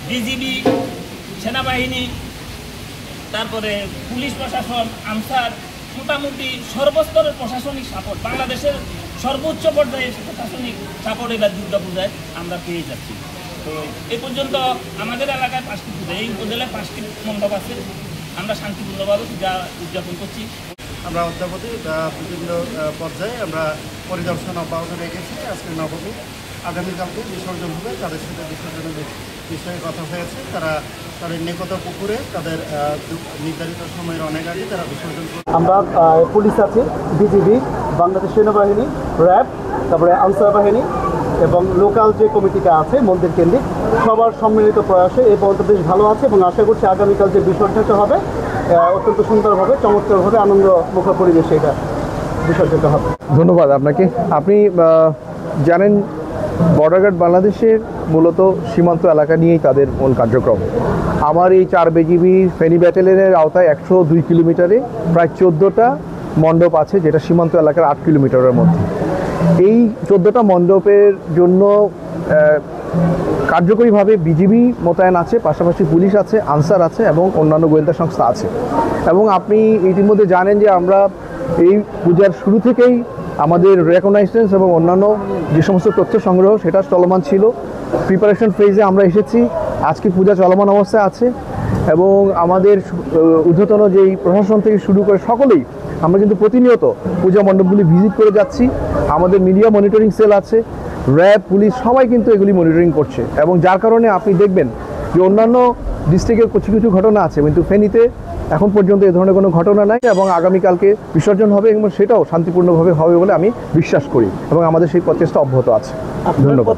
BGB, সেনাবাহিনী, তারপরে police প্রশাসন, আনসার, মোটামুটি সর্বস্তরের প্রশাসনিক সাপোর্ট, বাংলাদেশের সর্বোচ্চ পর্যায়ে প্রশাসনিক সাপোর্ট এবার দুর্গাপূজায় আমরা পেয়ে যাচ্ছি। তো এ পর্যন্ত আমাদের এলাকায় 5টি পূজা, এই উপজেলায় 5টি মণ্ডপ আছে। আমরা শান্তিপূর্ণভাবে পূজা উদযাপন করছি। আমরা অদ্যাবধি বিভিন্ন পর্যায়ে আমরা পরিদর্শন অব্যাহত রেখেছি। আজকে নবমী, আগামীকালকে বিসর্জন হবে। তাদের সাথে বিসর্জনের বিষয়ে কথা হয়েছে। তারা তাদের নিকট পুকুরে তাদের নির্ধারিত সময়ের অনেক আগে তারা বিসর্জন করবে। আমরা পুলিশ আছে, বিজিবি, বাংলাদেশ সেনাবাহিনী, র্যাব, তারপরে আনসার বাহিনী এবং লোকাল যে কমিটিটা আছে মন্দির কেন্দ্রিক, সবার সম্মিলিত প্রয়াসে এই পর্যন্ত বেশ ভালো আছে এবং আশা করছি আগামীকাল যে বিসর্জনটা হবে অত্যন্ত সুন্দরভাবে, চমৎকারভাবে, আনন্দমুখর পরিবেশে এটা বিসর্জিত হবে। ধন্যবাদ আপনাকে। আপনি জানেন বর্ডার গার্ড বাংলাদেশের মূলত সীমান্ত এলাকা নিয়েই তাদের মূল কার্যক্রম। আমার এই 4 বিজিবি ফেনী ব্যাটালিয়নের আওতায় 102 কিলোমিটারে প্রায় 14টা মণ্ডপ আছে, যেটা সীমান্ত এলাকার 8 কিলোমিটারের মধ্যে। এই 14টা মণ্ডপের জন্য কার্যকরীভাবে বিজিবি মোতায়েন আছে, পাশাপাশি পুলিশ আছে, আনসার আছে এবং অন্যান্য গোয়েন্দা সংস্থা আছে। এবং আপনি ইতিমধ্যে জানেন যে আমরা এই পূজার শুরু থেকেই আমাদের রেকগনাইজেন্স এবং অন্যান্য যে সমস্ত তথ্য সংগ্রহ সেটা চলমান ছিল। প্রিপারেশন ফেজে আমরা এসেছি, আজকে পূজা চলমান অবস্থায় আছে এবং আমাদের ঊর্ধ্বতন যেই প্রশাসন থেকে শুরু করে সকলেই আমরা কিন্তু প্রতিনিয়ত পূজা মণ্ডপগুলি ভিজিট করে যাচ্ছি। আমাদের মিডিয়া মনিটরিং সেল আছে, র্যাব, পুলিশ সবাই কিন্তু এগুলি মনিটরিং করছে এবং যার কারণে আপনি দেখবেন যে অন্যান্য ডিস্ট্রিক্টের কিছু কিছু ঘটনা আছে, কিন্তু ফেনীতে এখন পর্যন্ত এ ধরনের কোনো ঘটনা নাই এবং আগামীকালকে বিসর্জন হবে এবং সেটাও শান্তিপূর্ণভাবে হবে বলে আমি বিশ্বাস করি এবং আমাদের সেই প্রচেষ্টা অব্যাহত আছে। ধন্যবাদ।